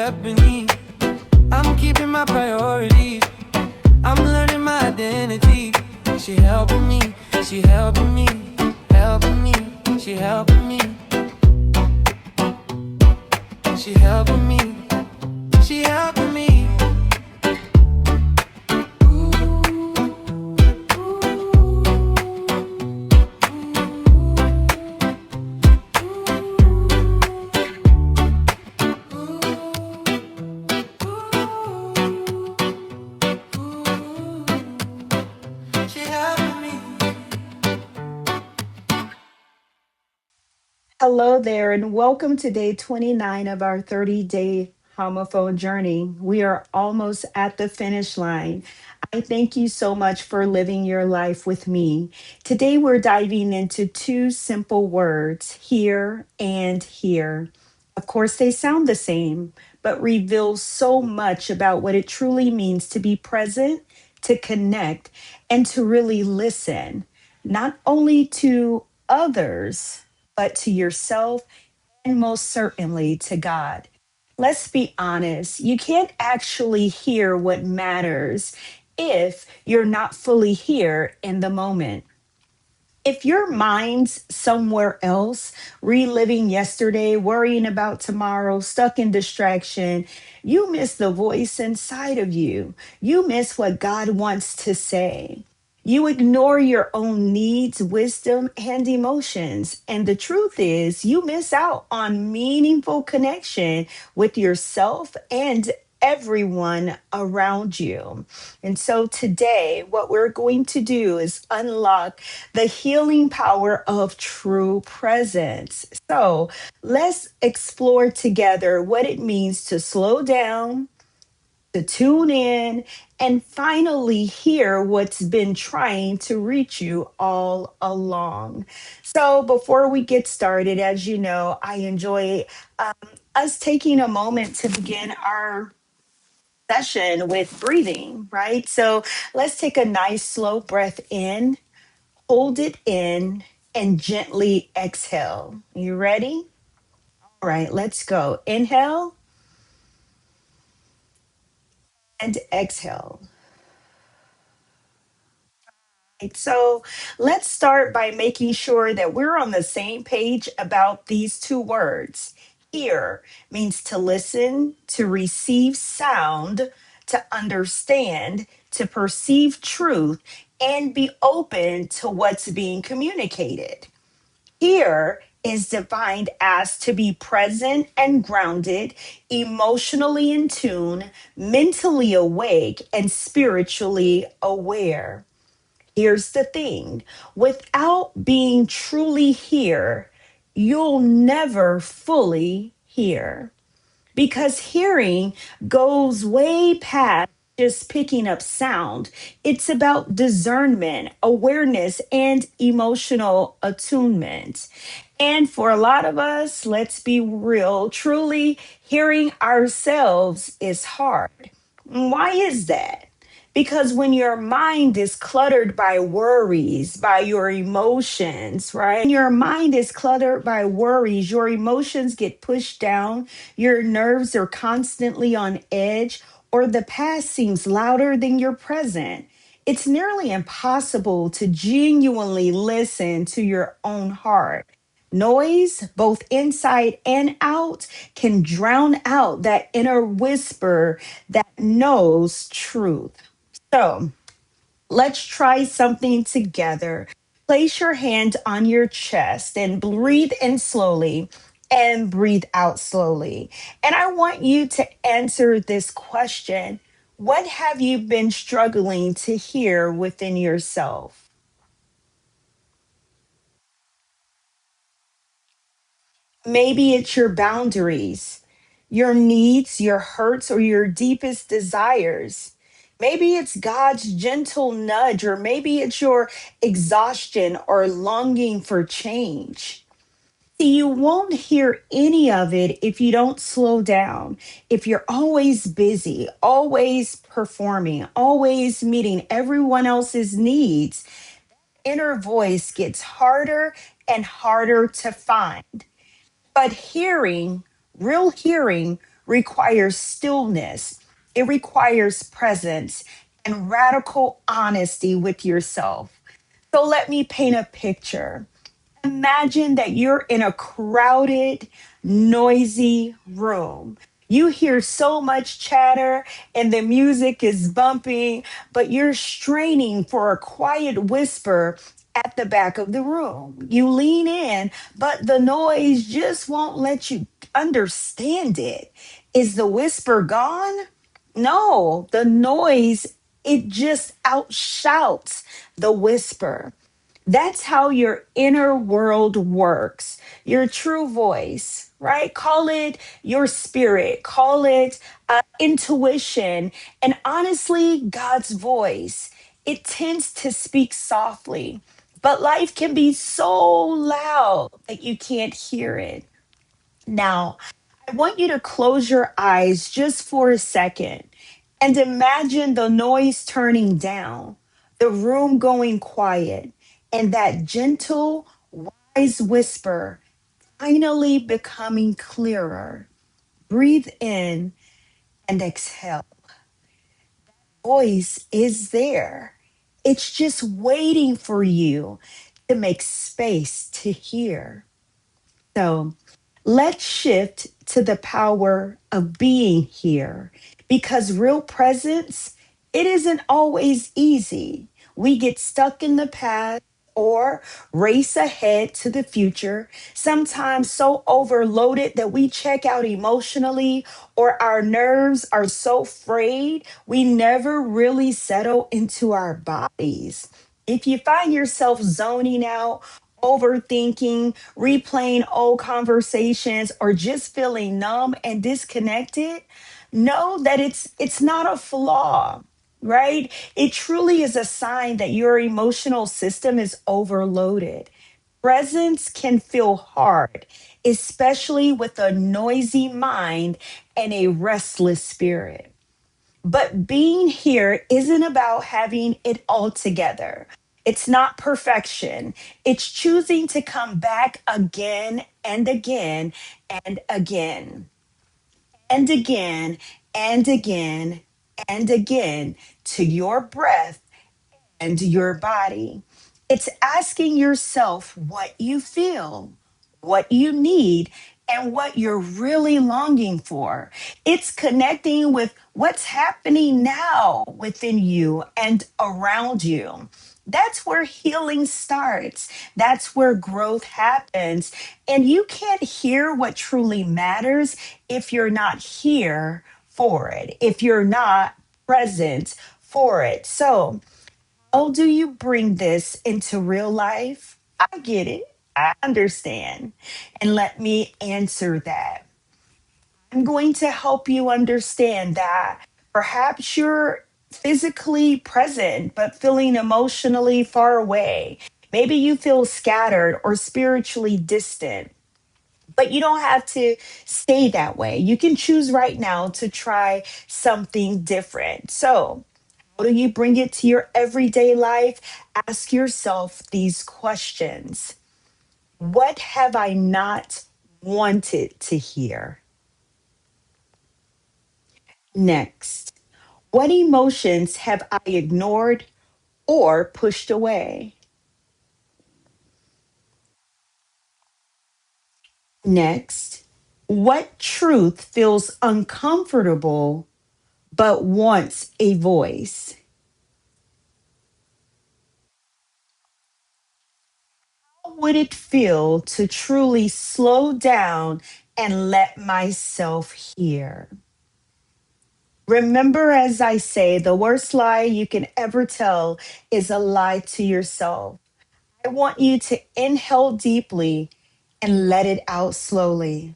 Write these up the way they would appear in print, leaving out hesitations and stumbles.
step beneath. I'm keeping my priorities. I'm learning my identity. She helping me, she helping me, helping me, she helping me, she helping me, she helping me. She helping me. Hello there, and welcome to day 29 of our 30-day homophone journey. We are almost at the finish line. I thank you so much for living your life with me. Today, we're diving into two simple words, here and here. Of course, they sound the same, but reveal so much about what it truly means to be present, to connect, and to really listen, not only to others but to yourself and most certainly to God. Let's be honest, you can't actually hear what matters if you're not fully here in the moment. If your mind's somewhere else, reliving yesterday, worrying about tomorrow, stuck in distraction, you miss the voice inside of you. You miss what God wants to say. You ignore your own needs, wisdom, and emotions. And the truth is, you miss out on meaningful connection with yourself and everyone around you. And so today, what we're going to do is unlock the healing power of true presence. So let's explore together what it means to slow down, to tune in, and finally hear what's been trying to reach you all along. So, before we get started, as you know, I enjoy um, us taking a moment to begin our session with breathing, right? So, let's take a nice slow breath in, hold it in, and gently exhale. You ready? All right, let's go. Inhale and exhale. Right, so let's start by making sure that we're on the same page about these two words. Hear means to listen, to receive sound, to understand, to perceive truth, and be open to what's being communicated. Here is defined as to be present and grounded, emotionally in tune, mentally awake, and spiritually aware. Here's the thing, without being truly here, you'll never fully hear because hearing goes way past just picking up sound. It's about discernment, awareness, and emotional attunement. And for a lot of us, let's be real, truly hearing ourselves is hard. Why is that? Because when your mind is cluttered by worries, by your emotions, right? When your mind is cluttered by worries, your emotions get pushed down, your nerves are constantly on edge, or the past seems louder than your present. It's nearly impossible to genuinely listen to your own heart. Noise, both inside and out, can drown out that inner whisper that knows truth. So let's try something together. Place your hand on your chest and breathe in slowly and breathe out slowly. And I want you to answer this question. What have you been struggling to hear within yourself? Maybe it's your boundaries, your needs, your hurts, or your deepest desires. Maybe it's God's gentle nudge, or maybe it's your exhaustion or longing for change. See, you won't hear any of it if you don't slow down. If you're always busy, always performing, always meeting everyone else's needs, inner voice gets harder and harder to find. But hearing, real hearing, requires stillness, it requires presence and radical honesty with yourself. So let me paint a picture. Imagine that you're in a crowded, noisy room. You hear so much chatter and the music is bumping, but you're straining for a quiet whisper at the back of the room. You lean in, but the noise just won't let you understand it. Is the whisper gone? No, the noise, it just outshouts the whisper. That's how your inner world works. Your true voice, right? Call it your spirit, call it intuition, and honestly, God's voice. It tends to speak softly, but life can be so loud that you can't hear it. Now, I want you to close your eyes just for a second and imagine the noise turning down, the room going quiet, and that gentle, wise whisper finally becoming clearer. Breathe in and exhale. Voice is there. It's just waiting for you to make space to hear. So, let's shift to the power of being here because real presence, it isn't always easy. We get stuck in the past or race ahead to the future, sometimes so overloaded that we check out emotionally or our nerves are so frayed we never really settle into our bodies. If you find yourself zoning out, overthinking, replaying old conversations, or just feeling numb and disconnected, know that it's not a flaw, right? It truly is a sign that your emotional system is overloaded. Presence can feel hard, especially with a noisy mind and a restless spirit. But being here isn't about having it all together. It's not perfection. It's choosing to come back again and again and again and again and again and again to your breath and your body. It's asking yourself what you feel, what you need, and what you're really longing for. It's connecting with what's happening now within you and around you. That's where healing starts. That's where growth happens. And you can't hear what truly matters if you're not here for it, if you're not present for it. So, oh, do you bring this into real life? I get it. I understand. And let me answer that. I'm going to help you understand that perhaps you're physically present, but feeling emotionally far away. Maybe you feel scattered or spiritually distant, but you don't have to stay that way. You can choose right now to try something different. So, how do you bring it to your everyday life? Ask yourself these questions. What have I not wanted to hear? Next, what emotions have I ignored or pushed away? Next, what truth feels uncomfortable but wants a voice? How would it feel to truly slow down and let myself hear? Remember, as I say, the worst lie you can ever tell is a lie to yourself. I want you to inhale deeply and let it out slowly.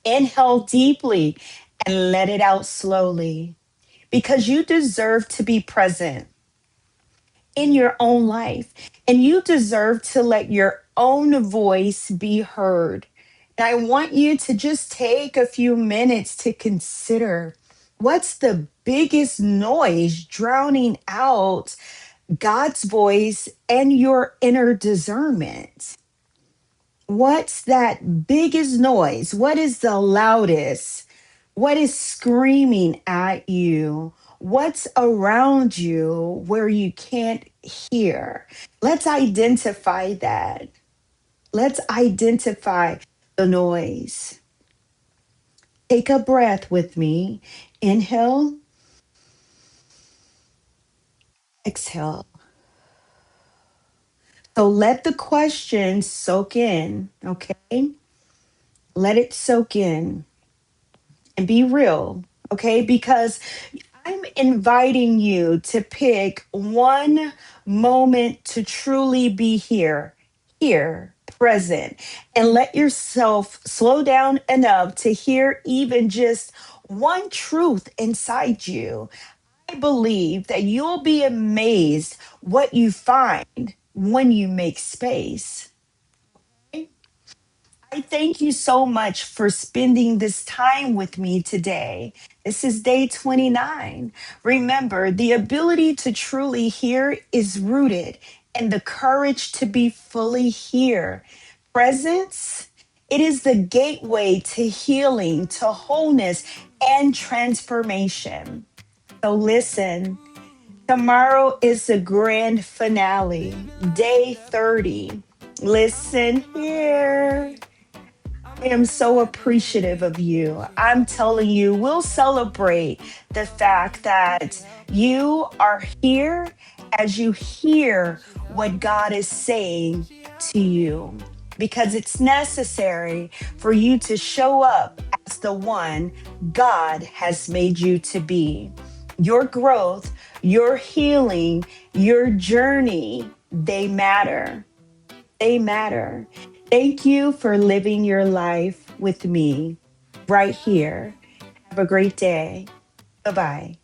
Inhale deeply and let it out slowly because you deserve to be present in your own life and you deserve to let your own voice be heard. And I want you to just take a few minutes to consider what's the biggest noise drowning out God's voice and your inner discernment. What's that biggest noise? What is the loudest? What is screaming at you? What's around you where you can't hear? Let's identify that. Let's identify the noise. Take a breath with me. Inhale, exhale. So let the question soak in, okay? Let it soak in and be real, okay? Because I'm inviting you to pick one moment to truly be here, present, and let yourself slow down enough to hear even just one truth inside you. I believe that you'll be amazed what you find when you make space. I thank you so much for spending this time with me today. This is day 29. Remember, the ability to truly hear is rooted in the courage to be fully here. Presence, it is the gateway to healing, to wholeness, and transformation. So listen, tomorrow is the grand finale, day 30. Listen here. I am so appreciative of you. I'm telling you, we'll celebrate the fact that you are here as you hear what God is saying to you, because it's necessary for you to show up as the one God has made you to be. Your growth, your healing, your journey, they matter. They matter. Thank you for living your life with me right here. Have a great day. Bye bye.